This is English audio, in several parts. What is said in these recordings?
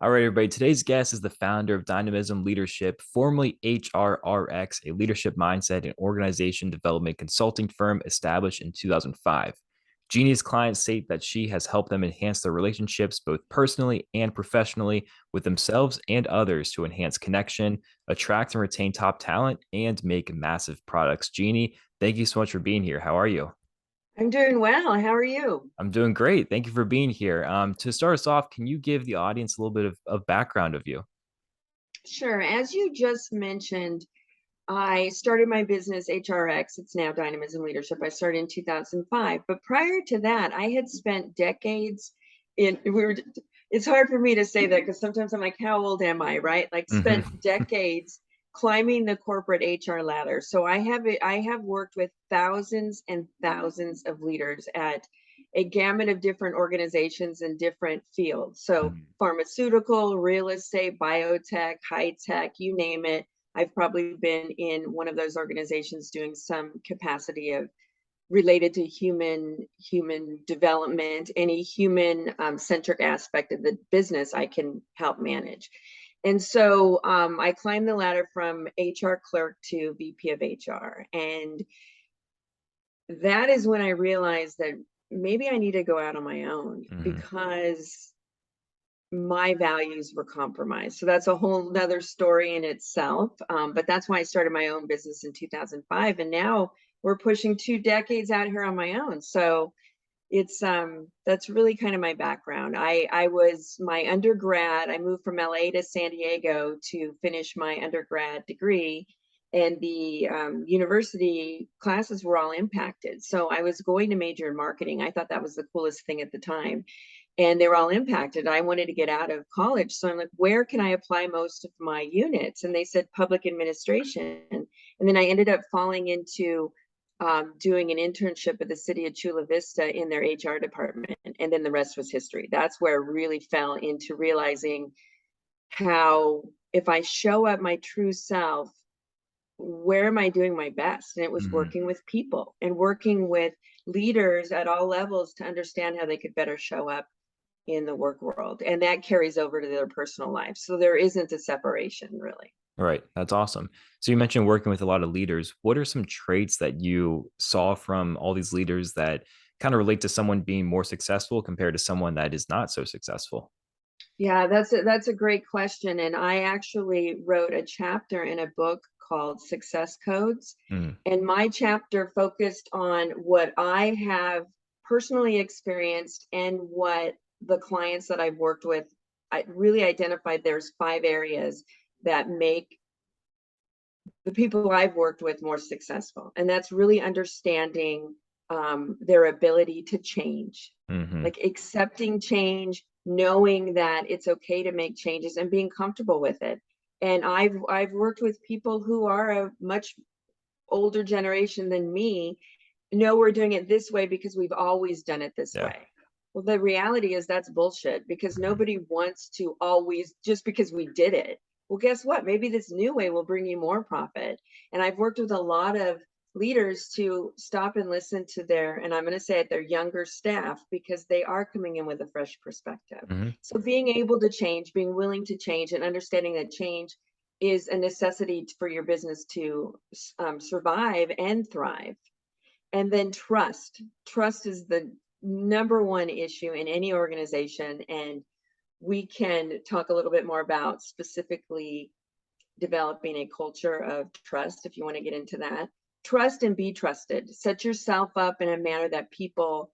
All right, everybody. Today's guest is the founder of Dynamism Leadership, formerly HRRX, a leadership mindset and organization development consulting firm established in 2005. Jeannie's clients state that she has helped them enhance their relationships, both personally and professionally, with themselves and others to enhance connection, attract and retain top talent, and make massive products. Jeannie, thank you so much for being here. How are you? I'm doing well. How are you? I'm doing great. Thank you for being here. To start us off, can you give the audience a little bit of background of you? Sure. As you just mentioned, I started my business HRX. It's now Dynamism Leadership. I started in 2005. But prior to that, I had spent decades it's hard for me to say that because sometimes I'm like, how old am I, right? Like spent Hmm. decades climbing the corporate HR ladder. So I have worked with thousands and thousands of leaders at a gamut of different organizations in different fields. So pharmaceutical, real estate, biotech, high tech, you name it. I've probably been in one of those organizations doing some capacity of related to human development, any human centric aspect of the business I can help manage. And so I climbed the ladder from HR clerk to VP of HR. And that is when I realized that maybe I need to go out on my own Hmm. because my values were compromised. So that's a whole nother story in itself. But that's why I started my own business in 2005. And now we're pushing 2 decades out here on my own. So it's that's really kind of my background. I was my undergrad, I moved from LA to San Diego to finish my undergrad degree. And the university classes were all impacted. So I was going to major in marketing. I thought that was the coolest thing at the time, and they were all impacted. I wanted to get out of college. So I'm like, where can I apply most of my units? And they said public administration. And then I ended up falling into doing an internship at the city of Chula Vista in their HR department. And then the rest was history. That's where I really fell into realizing how, if I show up my true self, where am I doing my best? And it was Hmm. working with people and working with leaders at all levels to understand how they could better show up in the work world, and that carries over to their personal life, so there isn't a separation really. Right. That's awesome. So you mentioned working with a lot of leaders. What are some traits that you saw from all these leaders that kind of relate to someone being more successful compared to someone that is not so successful? Yeah, that's a great question, and I actually wrote a chapter in a book called Success Codes, Mm. and my chapter focused on what I have personally experienced and what the clients that I've worked with. I really identified there's 5 areas that make the people I've worked with more successful. And that's really understanding their ability to change, Hmm. like accepting change, knowing that it's okay to make changes and being comfortable with it. And I've worked with people who are a much older generation than me. No, we're doing it this way because we've always done it this Yeah. way. Well, the reality is that's bullshit because Hmm. nobody wants to always just because we did it. Well, guess what? Maybe this new way will bring you more profit. And I've worked with a lot of leaders to stop and listen to their, and I'm going to say it, their younger staff, because they are coming in with a fresh perspective. Hmm. So being able to change, being willing to change, and understanding that change is a necessity for your business to survive and thrive. And then trust. Trust is the number one issue in any organization. And we can talk a little bit more about specifically developing a culture of trust if you want to get into that. Trust and be trusted. Set yourself up in a manner that people,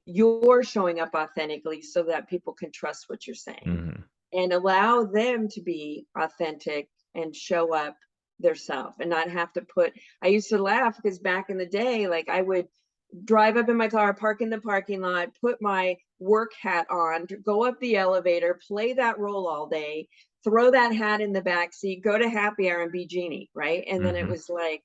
you're showing up authentically so that people can trust what you're saying, Hmm. and allow them to be authentic and show up their self and not have to put. I used to laugh because back in the day, like I would drive up in my car, park in the parking lot, put my work hat on, go up the elevator, play that role all day, throw that hat in the back seat, go to happy hour and be Jeannie, right? And then it Hmm. was like,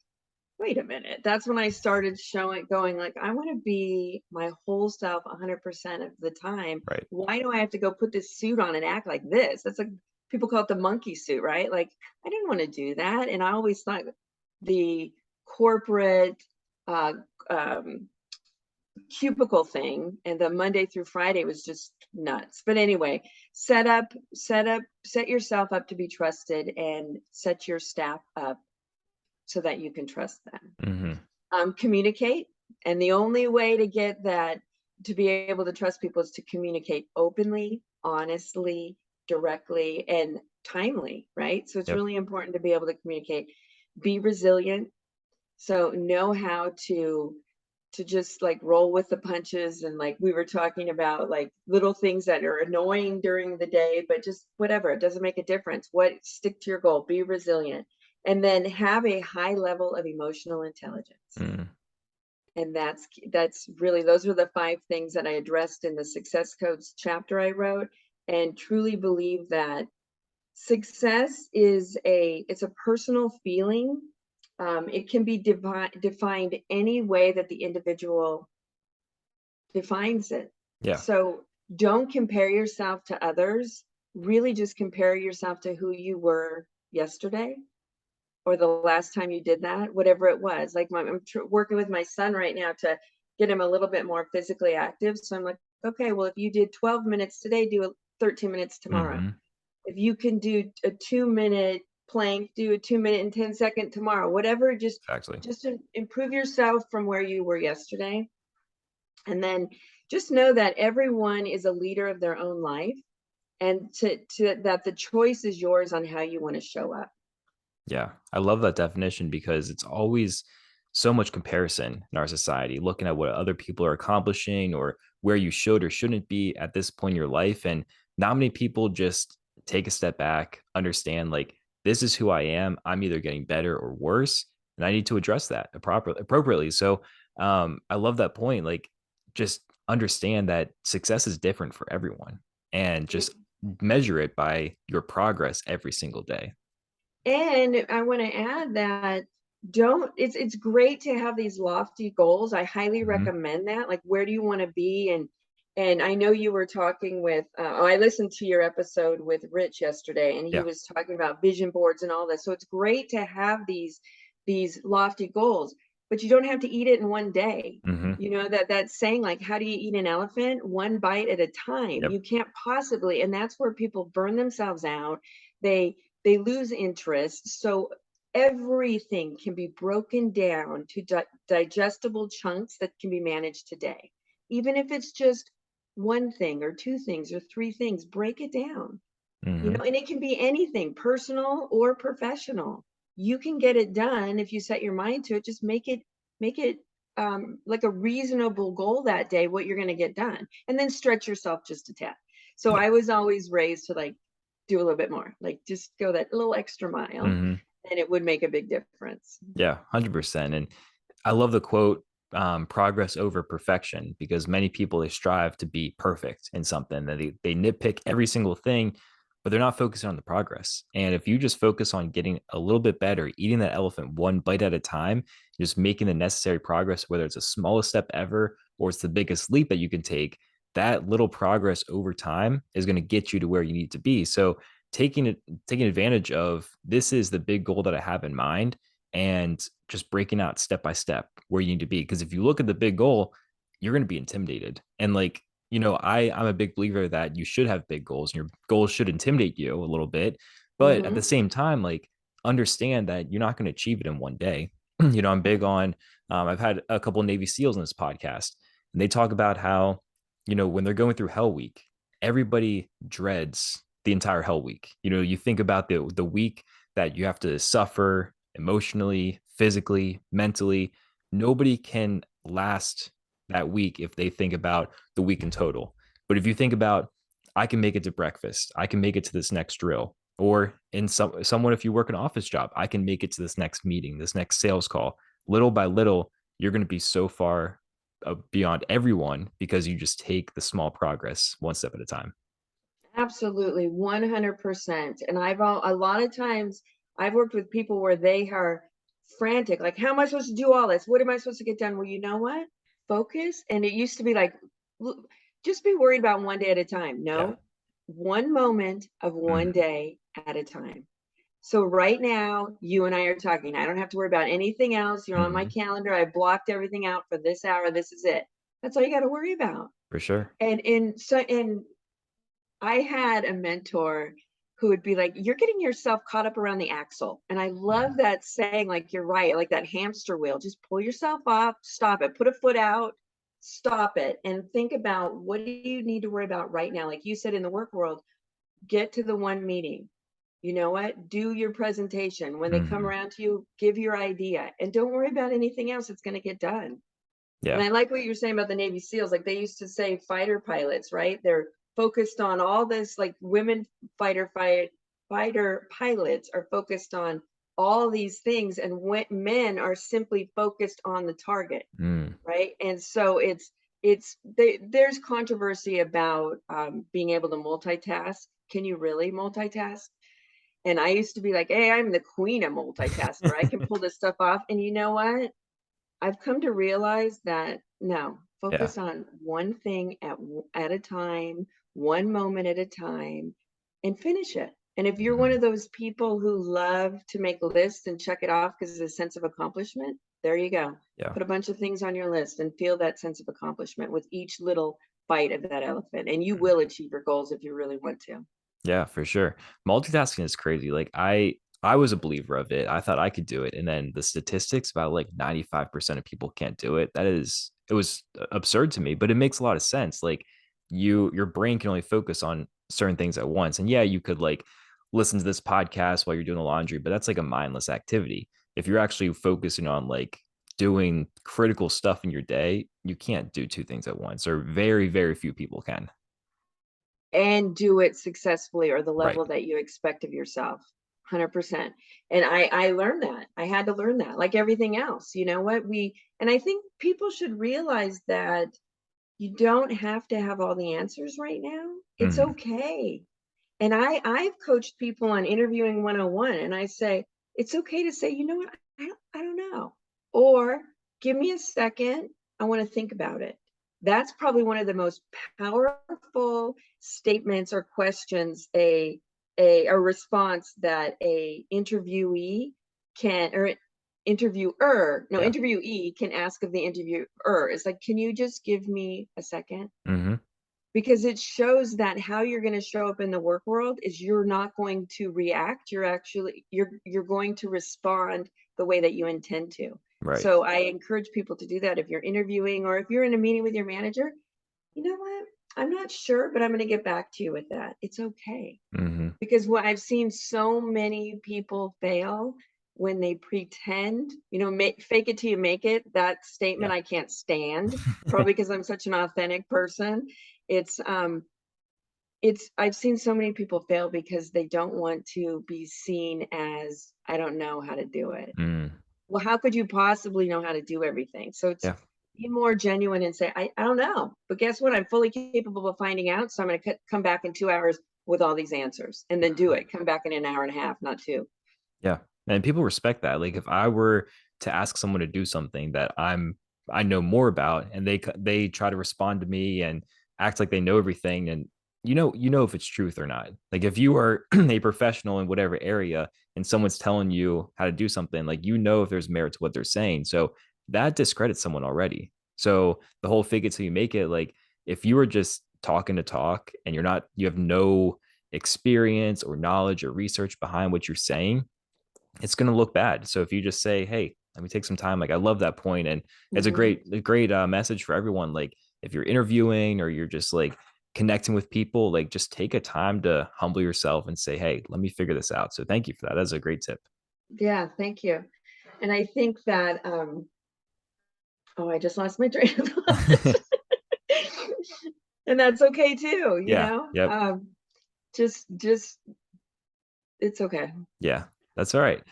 wait a minute. That's when I started showing, going like, I want to be my whole self 100% of the time. Right. Why do I have to go put this suit on and act like this? That's like, people call it the monkey suit, right? Like, I didn't want to do that. And I always thought the corporate uh, um, cubicle thing, and the Monday through Friday was just nuts. But anyway, set yourself up to be trusted, and set your staff up so that you can trust them. Mm-hmm. Communicate. And the only way to get that, to be able to trust people, is to communicate openly, honestly, directly, and timely, right? So it's Yep. really important to be able to communicate. Be resilient. So know how to just like roll with the punches, and like we were talking about, like little things that are annoying during the day, but just whatever, it doesn't make a difference. Stick to your goal, be resilient, and then have a high level of emotional intelligence. Mm. And that's really, those are the 5 things that I addressed in the success codes chapter I wrote, and truly believe that success is it's a personal feeling. It can be defined any way that the individual defines it. Yeah. So don't compare yourself to others. Really just compare yourself to who you were yesterday, or the last time you did that, whatever it was. Like I'm working with my son right now to get him a little bit more physically active. So I'm like, okay, well, if you did 12 minutes today, do 13 minutes tomorrow. Mm-hmm. If you can do a 2-minute plank, do a 2-minute and 10-second tomorrow, whatever, Exactly. just improve yourself from where you were yesterday. And then just know that everyone is a leader of their own life, and that the choice is yours on how you want to show up. Yeah, I love that definition because it's always so much comparison in our society, looking at what other people are accomplishing or where you should or shouldn't be at this point in your life. And not many people just take a step back, understand like, this is who I am. I'm either getting better or worse, and I need to address that appropriately. So I love that point. Like, just understand that success is different for everyone and just measure it by your progress every single day. And I want to add that, don't it's great to have these lofty goals. I highly Mhm. recommend that. Like, where do you want to be? And I know you were talking with I listened to your episode with Rich yesterday, and he Yeah. was talking about vision boards and all this. So it's great to have these lofty goals, but you don't have to eat it in one day. Mhm. You know, that's saying, like, how do you eat an elephant? One bite at a time. Yep. You can't possibly, and that's where people burn themselves out. They lose interest. So everything can be broken down to digestible chunks that can be managed today. Even if it's just one thing or 2 things or 3 things, break it down. Mhm. And it can be anything, personal or professional. You can get it done if you set your mind to it. Just make it like a reasonable goal that day, what you're going to get done, and then stretch yourself just a tad. So Yeah. I was always raised to like do a little bit more, like just go that little extra mile, Mhm. and it would make a big difference. Yeah, 100%. And I love the quote, progress over perfection, because many people, they strive to be perfect in something, that they nitpick every single thing, but they're not focusing on the progress. And if you just focus on getting a little bit better, eating that elephant one bite at a time, just making the necessary progress, whether it's the smallest step ever or it's the biggest leap that you can take, that little progress over time is going to get you to where you need to be. So taking advantage of, this is the big goal that I have in mind, and just breaking out step by step where you need to be. Because if you look at the big goal, you're going to be intimidated. And like, I'm a big believer that you should have big goals, and your goals should intimidate you a little bit. But at the Mm-hmm. same time, like, understand that you're not going to achieve it in one day. I'm big on, I've had a couple of Navy SEALs in this podcast, and they talk about how, when they're going through Hell Week, everybody dreads the entire Hell Week. You think about the week that you have to suffer emotionally, physically, mentally. Nobody can last that week if they think about the week in total. But if you think about, I can make it to breakfast, I can make it to this next drill, or in someone, if you work an office job, I can make it to this next meeting, this next sales call. Little by little, you're going to be so far beyond everyone, because you just take the small progress one step at a time. Absolutely, 100%. And a lot of times I've worked with people where they are frantic, like, how am I supposed to do all this? What am I supposed to get done? Well, you know what? Focus. And it used to be like, just be worried about one day at a time. Yeah. No, one moment of one Mhm. day at a time. So right now, you and I are talking. I don't have to worry about anything else. You're on my Mhm. calendar. I blocked everything out for this hour. This is it. That's all you got to worry about. For sure. And I had a mentor who would be like, you're getting yourself caught up around the axle. And I love Mm. that saying, like, you're right, like that hamster wheel. Just pull yourself off, stop it, put a foot out, stop it, and think about what do you need to worry about right now? Like you said, in the work world, get to the one meeting. You know what? Do your presentation. When they come Mhm. around to you, give your idea and don't worry about anything else. It's going to get done. And Yeah. I like what you're saying about the Navy SEALs. Like they used to say fighter pilots, right? They're focused on all this, like women fighter pilots are focused on all these things, and when men are simply focused on the target, Mm. right? And so there's controversy about being able to multitask. Can you really multitask? And I used to be like, hey, I'm the queen of multitasker. I can pull this stuff off. And you know what? I've come to realize that no, Yeah. focus on one thing at a time, one moment at a time, and finish it. And if you're one Mhm. of those people who love to make lists and check it off because it's a sense of accomplishment, there you go. Yeah. Put a bunch of things on your list and feel that sense of accomplishment with each little bite of that elephant. And you will achieve your goals if you really want to. Yeah, for sure. Multitasking is crazy. Like I was a believer of it. I thought I could do it. And then the statistics about like 95% of people can't do it. It was absurd to me, but it makes a lot of sense. Like your brain can only focus on certain things at once. And yeah, you could like listen to this podcast while you're doing the laundry, but that's like a mindless activity. If you're actually focusing on like doing critical stuff in your day, you can't do two things at once, or very, very few people can. And do it successfully or the Right. level that you expect of yourself. 100%. And I learned that. I had to learn that, like everything else. You know what? And I think people should realize that you don't have to have all the answers right now. It's Mhm. okay. And I've coached people on interviewing 101, and I say, it's okay to say, you know what, I don't know. Or give me a second. I want to think about it. That's probably one of the most powerful statements or questions a response that a interviewee can or interviewer, no, Yeah. interviewee can ask of the interviewer. It's like, can you just give me a second? Hmm. Because it shows that how you're going to show up in the work world is you're not going to react, you're going to respond the way that you intend to. Right. So I encourage people to do that. If you're interviewing or if you're in a meeting with your manager, you know what, I'm not sure, but I'm going to get back to you with that. It's okay. Hmm. Because what I've seen so many people fail when they pretend, fake it till you make it. That statement Yeah. I can't stand, probably because I'm such an authentic person. It's um it's I've seen so many people fail because they don't want to be seen as I don't know how to do it. Mm. Well, how could you possibly know how to do everything? So it's Yeah. be more genuine and say, I don't know. But guess what? I'm fully capable of finding out. So I'm going to come back in 2 hours with all these answers and then do it. Come back in an hour and a half, not two. Yeah. And people respect that. Like if I were to ask someone to do something that I know more about, and they try to respond to me and act like they know everything, and you know if it's truth or not. Like if you are a professional in whatever area and someone's telling you how to do something, like you know if there's merit to what they're saying. So that discredits someone already. So the whole fake it till you make it, like if you were just talking to talk and you have no experience or knowledge or research behind what you're saying, it's going to look bad. So if you just say, "Hey, let me take some time," like I love that point, and it's Hmm. a great message for everyone. Like if you're interviewing or you're just like connecting with people, like just take a time to humble yourself and say, "Hey, let me figure this out." So thank you for that. That's a great tip. Yeah, thank you. And I think that, oh, I just lost my train of thought. And that's okay too, Yeah. Yep. just it's okay. Yeah, that's all right.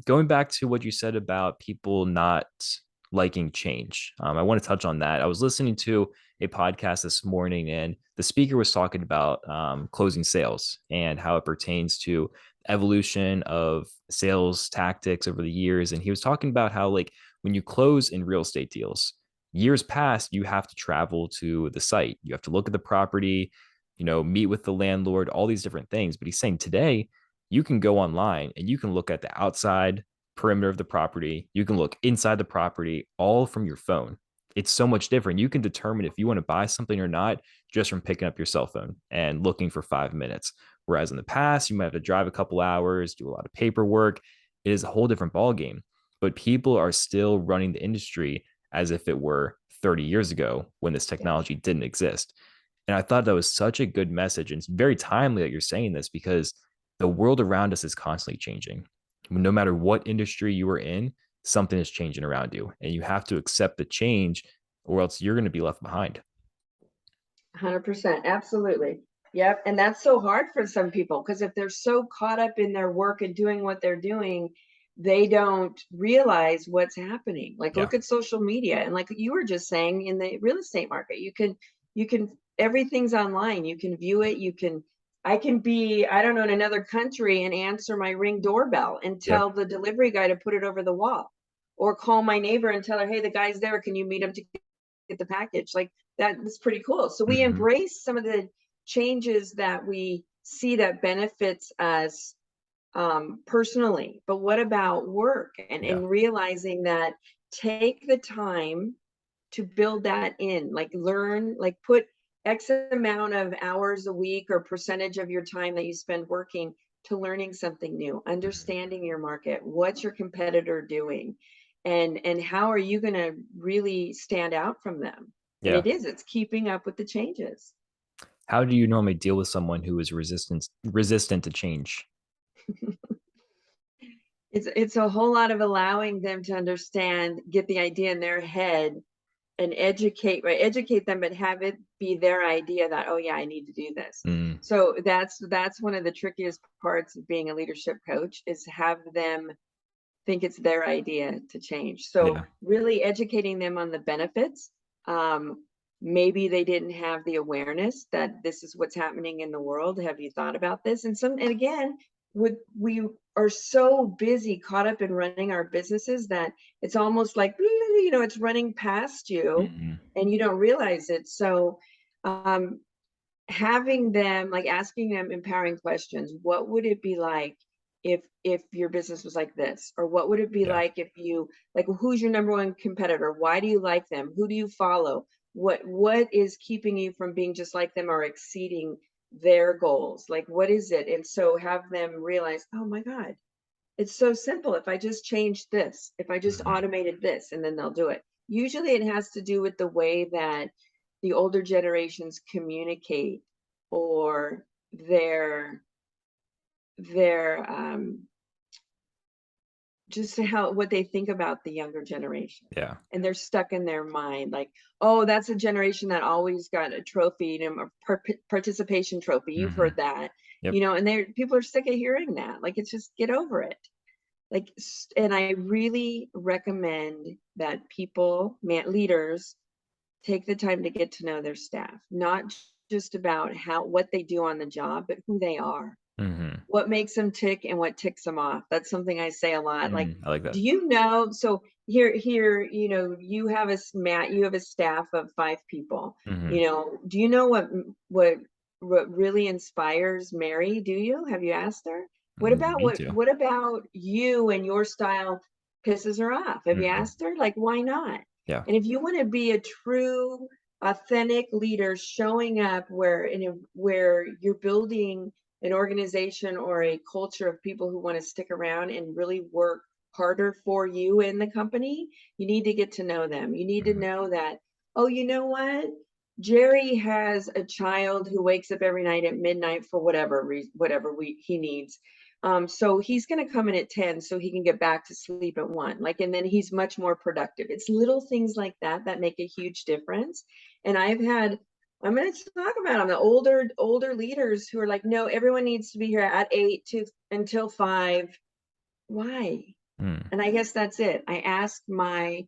Going back to what you said about people not liking change, I want to touch on that. I was listening to a podcast this morning, and the speaker was talking about closing sales and how it pertains to evolution of sales tactics over the years. And he was talking about how, like, when you close in real estate deals, years past, you have to travel to the site, you have to look at the property, meet with the landlord, all these different things. But he's saying today, you can go online and you can look at the outside perimeter of the property. You can look inside the property all from your phone. it's so much different. You can determine if you want to buy something or not just from picking up your cell phone and looking for 5 minutes. Whereas in the past, you might have to drive a couple hours, do a lot of paperwork. It is a whole different ballgame. But people are still running the industry as if it were 30 years ago when this Yes. technology didn't exist. And I thought that was such a good message. And it's very timely that you're saying this because the world around us is constantly changing. No matter what industry you are in, something is changing around you. And you have to accept the change or else you're going to be left behind. 100%. Absolutely. Yep. And that's so hard for some people because if they're so caught up in their work and doing what they're doing, they don't realize what's happening. Like Yeah. look at social media. And like you were just saying in the real estate market, everything's online. You can view it. I can be, I don't know, in another country and answer my Ring doorbell and Yep. tell the delivery guy to put it over the wall or call my neighbor and tell her, hey, the guy's there. Can you meet him to get the package? Like that was pretty cool. So we Mm-hmm. embrace some of the changes that we see that benefits us personally. But what about work Yeah. and realizing that take the time to build that in, like learn, like put X amount of hours a week or percentage of your time that you spend working to learning something new, Mm-hmm. understanding your market, what's your competitor doing, and how are you going to really stand out from them? And Yeah. it's keeping up with the changes. How do you normally deal with someone who is resistant to change? It's a whole lot of allowing them to understand, get the idea in their head and educate them, but have it be their idea that, oh yeah, I need to do this. Mm, So that's one of the trickiest parts of being a leadership coach is have them think it's their idea to change. So yeah. really educating them on the benefits. Maybe they didn't have the awareness that this is what's happening in the world. Have you thought about this? And again, we are so busy, caught up in running our businesses that it's almost like it's running past you, Mm-hmm. and you don't realize it. So um, having them like asking them empowering questions. What would it be like if your business was like this? Or what would it be Yeah. like if you like who's your number one competitor? Why do you like them? Who do you follow? What is keeping you from being just like them or exceeding their goals? Like what is it? And so have them realize, oh my God, it's so simple. If I just changed this, if I just Mm-hmm. automated this, and then they'll do it. Usually it has to do with the way that the older generations communicate or their just how what they think about the younger generation. Yeah. And they're stuck in their mind like, oh, that's a generation that always got a trophy, a participation trophy. You've Mm-hmm. heard that, Yep. and people are sick of hearing that. Like it's just get over it. Like, and I really recommend that leaders take the time to get to know their staff, not just about what they do on the job, but who they are, Mm-hmm. what makes them tick and what ticks them off. That's something I say a lot. Like, Mm, I like that. do you know? So here, you have a staff of 5 people. Mm-hmm. Do you know what really inspires Mary? Do you? Have you asked her? What Mm, about me too. what about you and your style pisses her off? Have you Mm-hmm. asked her? Like, why not? Yeah. And if you want to be a true, authentic leader, showing up where you're building an organization or a culture of people who want to stick around and really work harder for you in the company, you need to get to know them. You need to Mm-hmm. know that, oh, you know what? Jerry has a child who wakes up every night at midnight for he needs. So he's going to come in at 10 so he can get back to sleep at 1. Like, and then he's much more productive. It's little things like that that make a huge difference. And I'm going to talk about them, the older leaders who are like, no, everyone needs to be here at 8 to until 5. Why? Mm. And I guess that's it. I ask my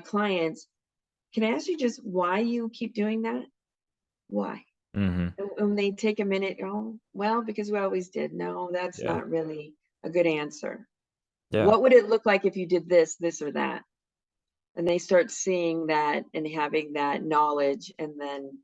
clients, can I ask you just why you keep doing that? Why? Mm-hmm. And when they take a minute, oh, well, because we always did. No, that's Yeah. not really a good answer. Yeah. What would it look like if you did this or that? And they start seeing that and having that knowledge and then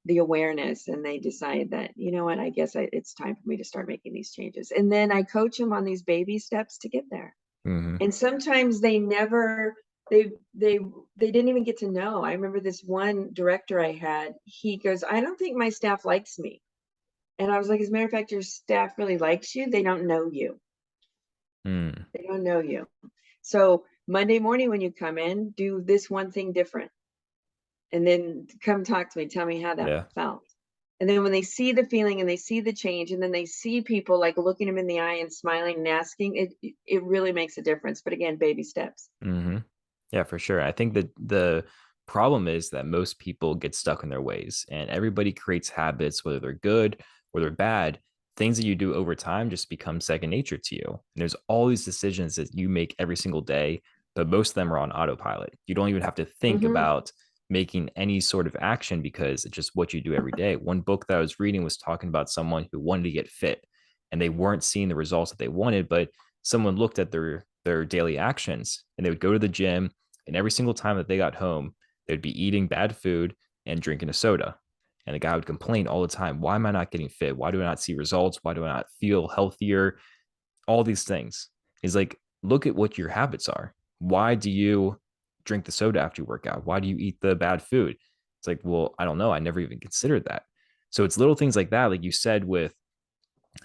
the awareness, and they decide that, you know what, I guess it's time for me to start making these changes. And then I coach them on these baby steps to get there. Mm-hmm. And sometimes they never they they they didn't even get to know. I remember this one director I had, he goes, I don't think my staff likes me. And I was like, as a matter of fact, your staff really likes you. They don't know you. Mm, They don't know you. So Monday morning when you come in, do this one thing different. And then come talk to me. Tell me how that yeah. felt. And then when they see the feeling and they see the change, and then they see people like looking them in the eye and smiling and asking, it really makes a difference. But again, baby steps. Hmm. Yeah, for sure. I think that the problem is that most people get stuck in their ways and everybody creates habits, whether they're good or they're bad. Things that you do over time just become second nature to you. And there's all these decisions that you make every single day, but most of them are on autopilot. You don't even have to think Hmm. about making any sort of action because it's just what you do every day. One book that I was reading was talking about someone who wanted to get fit and they weren't seeing the results that they wanted, but someone looked at their daily actions and they would go to the gym and every single time that they got home, they'd be eating bad food and drinking a soda. And the guy would complain all the time, why am I not getting fit? Why do I not see results? Why do I not feel healthier? All these things. He's like, look at what your habits are. Why do you drink the soda after you work out? Why do you eat the bad food? It's like, well, I don't know. I never even considered that. So it's little things like that, like you said, with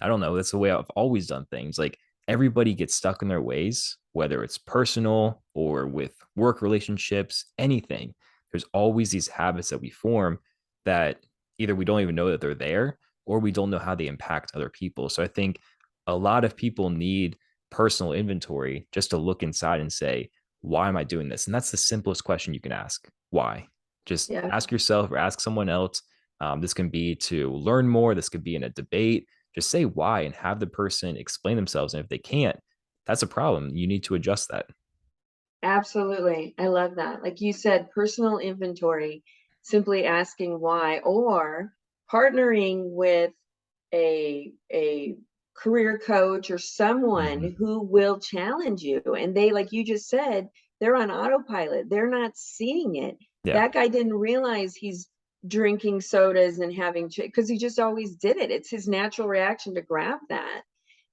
I don't know. That's the way I've always done things. Like everybody gets stuck in their ways, whether it's personal or with work relationships, anything. There's always these habits that we form that either we don't even know that they're there or we don't know how they impact other people. So I think a lot of people need personal inventory just to look inside and say, why am I doing this? And that's the simplest question you can ask. Why? Just Yeah, ask yourself or ask someone else. This can be to learn more. This could be in a debate, just say why and have the person explain themselves. And if they can't, that's a problem. You need to adjust that. absolutely. I love that. Like you said, personal inventory, simply asking why, or partnering with a career coach or someone Mm-hmm. who will challenge you. And they, like you just said, they're on autopilot. They're not seeing it. Yeah, That guy didn't realize he's drinking sodas and having because he just always did it. It's his natural reaction to grab that.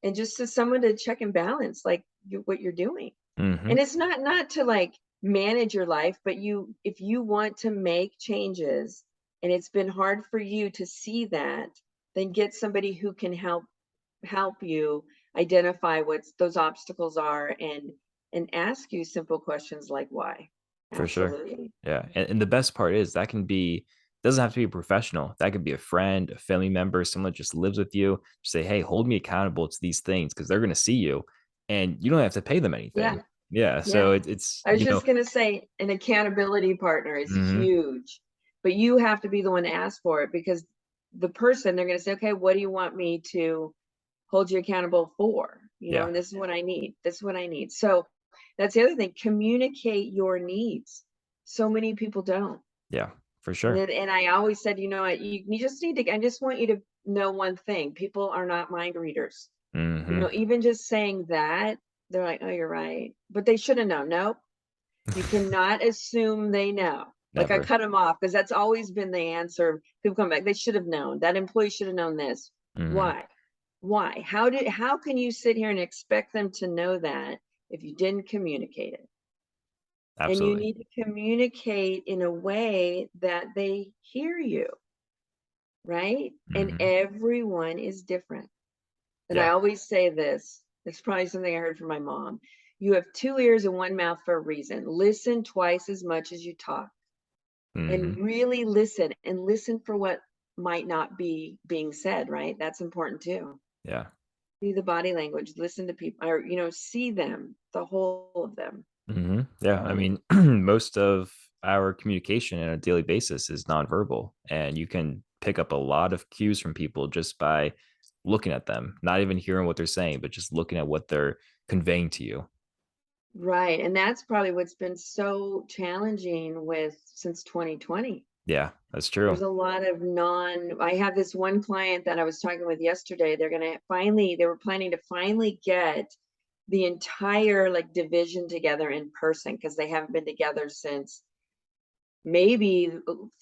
And just as someone to check and balance like what you're doing. mm-hmm. And it's not to like manage your life, but you if you want to make changes and it's been hard for you to see that, then get somebody who can help you identify what those obstacles are and ask you simple questions like why. For sure. Absolutely. Yeah. And the best part is that can be, doesn't have to be a professional. That could be a friend, a family member, someone that just lives with you. Just say, hey, hold me accountable to these things because they're going to see you and you don't have to pay them anything. Yeah. Yeah. So Yeah. it's, I was just going to say an accountability partner is mm-hmm. huge, but you have to be the one to ask for it because the person, they're going to say, okay, what do you want me to hold you accountable for? Yeah. And this is what I need. This is what I need. So that's the other thing. Communicate your needs. So many people don't. Yeah. For And sure. then, and I always said, you just need to, I just want you to know one thing. People are not mind readers. Mm-hmm. Even just saying that, they're like, oh, you're right. But they should have known. Nope. You cannot assume they know. Like I Never. cut them off because that's always been the answer. People come back. They should have known. That employee should have known this. Mm-hmm. Why? Why? How can you sit here and expect them to know that if you didn't communicate it? And you Absolutely. need to communicate in a way that they hear you, right? And Mm-hmm. everyone is different. And I Yeah. always say this, it's probably something I heard from my mom. You have two ears and one mouth for a reason. Listen twice as much as you talk Mm-hmm. and really listen and listen for what might not be being said, right? That's important too. Yeah. See the body language, listen to people or, see them, the whole of them. Mm-hmm. Yeah. I mean, most of our communication on a daily basis is nonverbal, and you can pick up a lot of cues from people just by looking at them, not even hearing what they're saying, but just looking at what they're conveying to you. Right. And that's probably what's been so challenging with since 2020. Yeah, that's true. There's a lot of I have this one client that I was talking with yesterday. They were planning to finally get the entire like division together in person because they haven't been together since maybe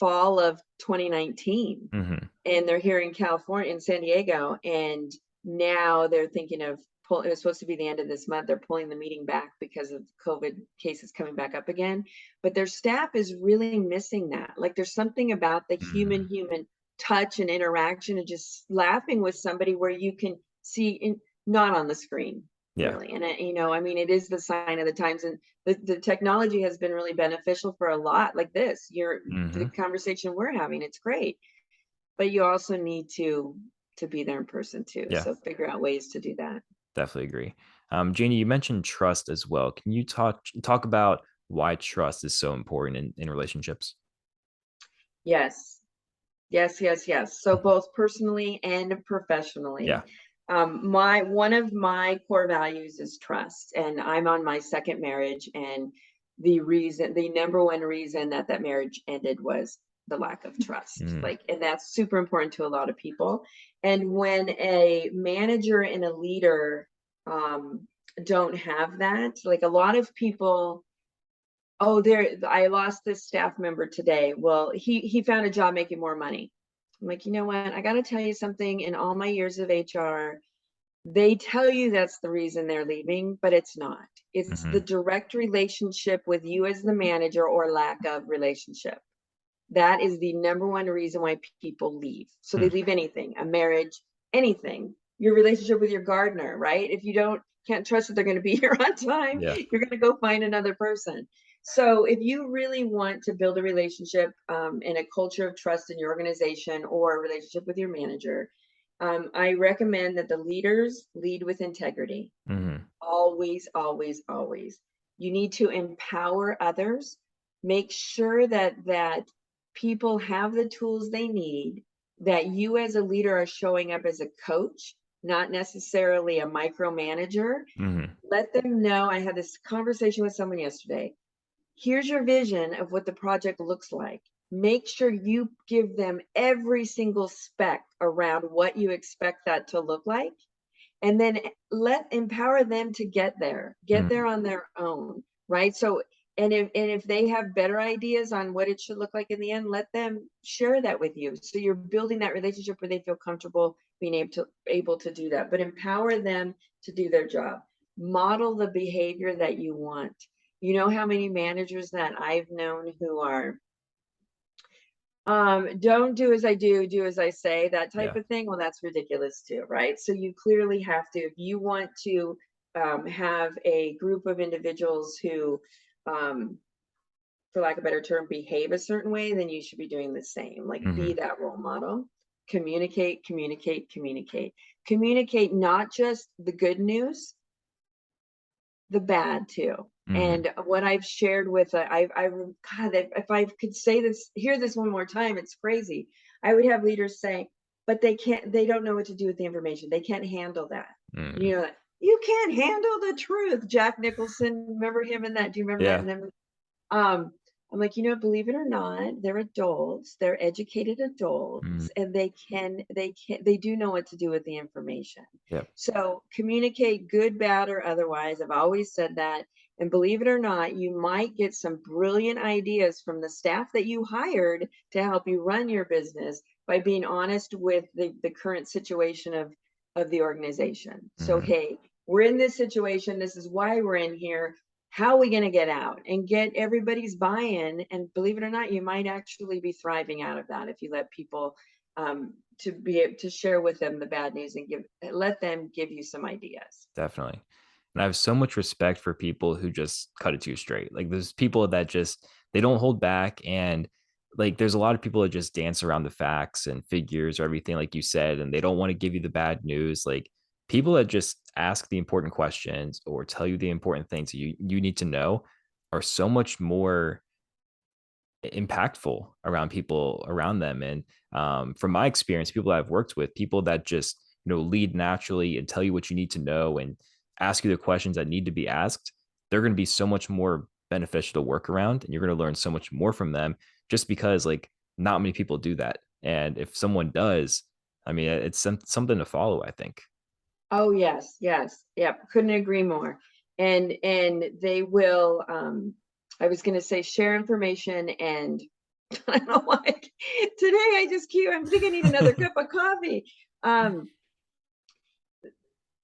fall of 2019. Mm-hmm. And they're here in California, in San Diego. And now they're thinking of it was supposed to be the end of this month. They're pulling the meeting back because of COVID cases coming back up again. But their staff is really missing that. Like there's something about the Mm, human touch and interaction and just laughing with somebody where you can see not on the screen yeah. really. And I mean, it is the sign of the times, and the technology has been really beneficial for a lot like this. The Hmm. conversation we're having, it's great, but you also need to be there in person too. Yeah, So figure out ways to do that. definitely agree. Jeannie, you mentioned trust as well. Can you talk about why trust is so important in relationships? Yes. Yes, yes, yes. So Mhm. both personally and professionally. Yeah. My one of my core values is trust, and I'm on my second marriage, and the number one reason that marriage ended was the lack of trust. Mm, Like, and that's super important to a lot of people. And when a manager and a leader don't have that, like a lot of people, oh, I lost this staff member today. Well, he found a job making more money. I'm like, you know what? I got to tell you something. In all my years of HR, they tell you that's the reason they're leaving, but it's not. It's the hmm. direct relationship with you as the manager or lack of relationship. That is the number one reason why people leave. So they Hmm. leave anything, a marriage, anything. Your relationship with your gardener, right? If you can't trust that they're going to be here on time, Yeah. you're going to go find another person. So if you really want to build a relationship and a culture of trust in your organization or a relationship with your manager, I recommend that the leaders lead with integrity. Hmm. Always, always, always. You need to empower others. Make sure that people have the tools they need, that you as a leader are showing up as a coach, not necessarily a micromanager. Hmm. Let them know. I had this conversation with someone yesterday. Here's your vision of what the project looks like. Make sure you give them every single spec around what you expect that to look like, and then empower them to get Hmm. there on their own, right? So and if they have better ideas on what it should look like in the end, let them share that with you, so you're building that relationship where they feel comfortable being able to do that, but empower them to do their job. Model the behavior that you want. You know how many managers that I've known who are don't do as I do as I say, that type Yeah. of thing. Well, that's ridiculous too, right? So you clearly have to, if you want to have a group of individuals who, um, for lack of a better term, behave a certain way, then you should be doing the same. Like, be Hmm. that role model. Communicate, communicate, communicate. Communicate not just the good news, the bad too. Hmm. And what I've shared with, God, if I could say this, hear this one more time, it's crazy. I would have leaders say, but they don't know what to do with the information. They can't handle that. Hmm. You know, you can't handle the truth. Jack Nicholson, remember him in that? Do you remember that? Yeah. And then um, I'm like, believe it or not, they're adults, they're educated Mm, adults, and they do know what to do with the information. yeah. So communicate, good, bad, or otherwise. I've always said that. And believe it or not, you might get some brilliant ideas from the staff that you hired to help you run your business by being honest with the current situation of the organization. So, Hmm. hey, we're in this situation. This is why we're in here. How are we going to get out and get everybody's buy-in? And believe it or not, you might actually be thriving out of that if you let people to be able to share with them the bad news and let them give you some ideas. Definitely. And I have so much respect for people who just cut it too straight. Like there's people that just they don't hold back, and like there's a lot of people that just dance around the facts and figures or everything like you said, and they don't want to give you the bad news. Like people that just ask the important questions or tell you the important things that you need to know are so much more impactful around people around them. And from my experience, people that I've worked with, people that just lead naturally and tell you what you need to know and ask you the questions that need to be asked, they're going to be so much more beneficial to work around, and you're going to learn so much more from them, just because like not many people do that. And if someone does, I mean, it's something to follow, I think. Oh yes, yes, yep. Couldn't agree more. And they will. I was going to say share information, and I don't know why today I just keep. I think I need another cup of coffee. Um,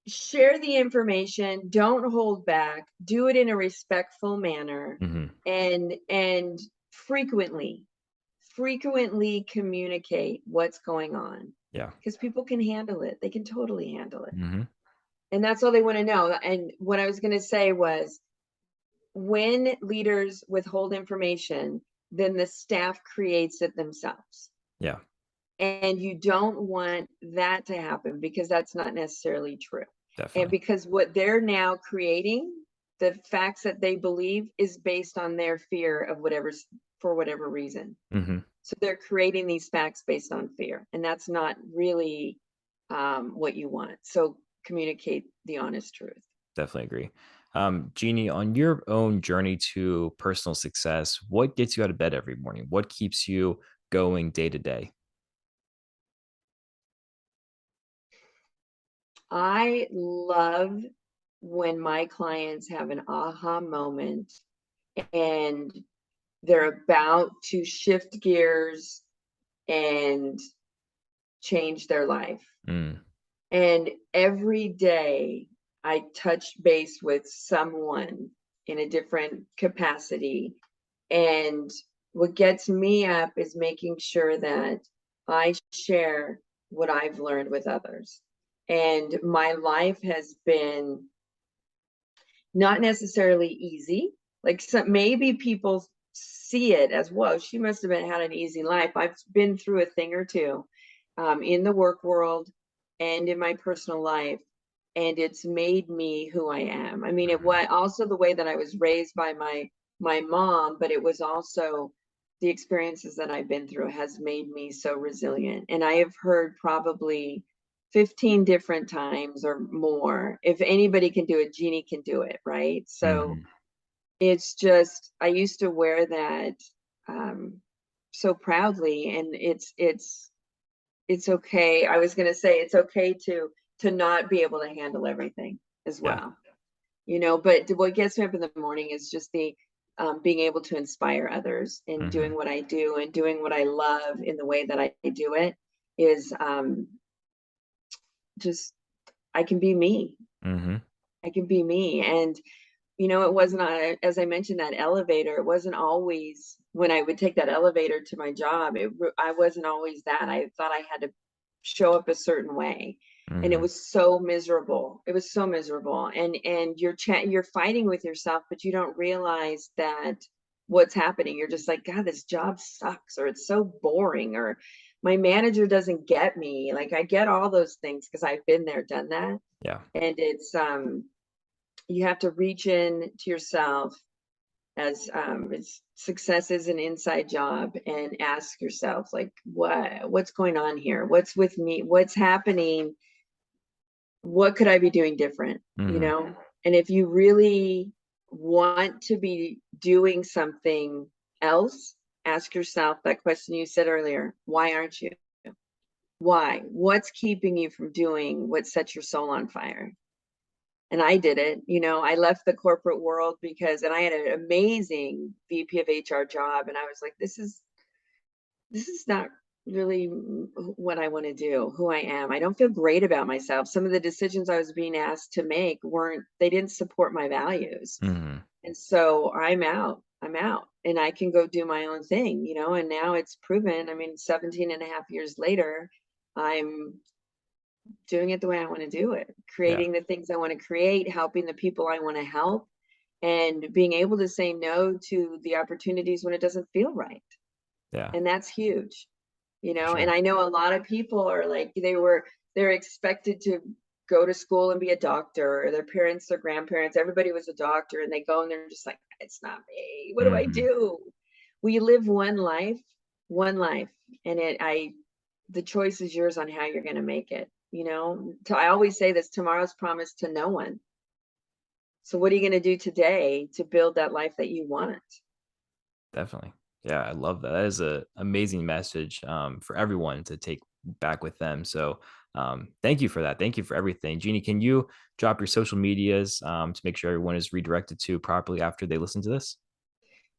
share the information, don't hold back, do it in a respectful manner, Hmm. and frequently communicate what's going on, Yeah. because people can handle it. They can totally handle it. Hmm. And that's all they want to know. And what I was going to say was, when leaders withhold information, then the staff creates it themselves. Yeah, And you don't want that to happen, because that's not necessarily true. And definitely. because what they're now creating, the facts that they believe, is based on their fear of whatever's, for whatever reason. Hmm. So they're creating these facts based on fear, and that's not really what you want. So communicate the honest truth. Definitely agree. Jeannie, on your own journey to personal success, what gets you out of bed every morning? What keeps you going day to day? I love when my clients have an aha moment, and they're about to shift gears and change their life. Mm, And every day I touch base with someone in a different capacity. And what gets me up is making sure that I share what I've learned with others. And my life has been not necessarily easy. Like, some, maybe people see it as, whoa, she must have had an easy life. I've been through a thing or two in the work world and in my personal life, and it's made me who I am. I mean, it mhm, was also the way that I was raised by my mom, but it was also the experiences that I've been through has made me so resilient. And I have heard probably 15 different times or more, if anybody can do it, Jeannie can do it, right? So mhm. it's just, I used to wear that um, so proudly, and it's okay. I was going to say it's okay to not be able to handle everything as Yeah. well, you know. But what gets me up in the morning is just the being able to inspire others in Mhm, doing what I do and doing what I love in the way that I do it, is just, I can be me. mhm. I can be me. And you know, it wasn't, as I mentioned, that elevator, it wasn't always, when I would take that elevator to my job, I wasn't always that. I thought I had to show up a certain way. And it Mhm. was so miserable. It was so miserable. And you're fighting with yourself, but you don't realize that what's happening. You're just like, God, this job sucks, or it's so boring, or my manager doesn't get me. Like, I get all those things because I've been there, done that. Yeah. And it's you have to reach in to yourself, as it's, success is an inside job, and ask yourself, like, what's going on here, what's with me, what's happening, what could I be doing different, you Mhm. know. And if you really want to be doing something else, ask yourself that question you said earlier: why aren't you? What's keeping you from doing what sets your soul on fire? And I did it. You know, I left the corporate world because, and I had an amazing VP of HR job, and I was like, this is not really what I want to do, who I am. I don't feel great about myself. Some of the decisions I was being asked to make weren't, they didn't support my values. Mhm. And so I'm out. I'm out, and I can go do my own thing, you know. And now it's proven. I mean, 17 and a half years later, I'm doing it the way I want to do it, Yeah. creating the things I want to create, helping the people I want to help, and being able to say no to the opportunities when it doesn't feel right. Yeah. And that's huge, you For know. And sure. I know a lot of people are like, they're expected to go to school and be a doctor, or their parents, their grandparents, everybody was a doctor, and they go and they're just like, it's not me. What do I Mhm. do? We live one life, and the choice is yours on how you're going to make it, you know. I always say this: tomorrow's promised to no one. So what are you going to do today to build that life that you want? Definitely. Yeah, I love that. That is a amazing message, for everyone to take back with them. So, thank you for that. Thank you for everything. Jeannie, can you drop your social medias, to make sure everyone is redirected to properly after they listen to this?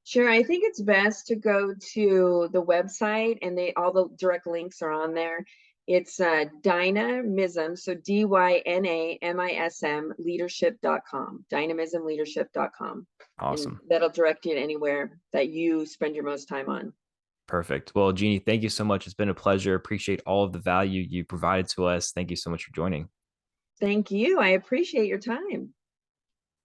Sure. I think it's best to go to the website, and all the direct links are on there. It's Dynamism, so Dynamism leadership.com, dynamismleadership.com. And Awesome. that'll direct you to anywhere that you spend your most time on. Perfect. Well, Jeannie, thank you so much. It's been a pleasure. Appreciate all of the value you provided to us. Thank you so much for joining. Thank you. I appreciate your time.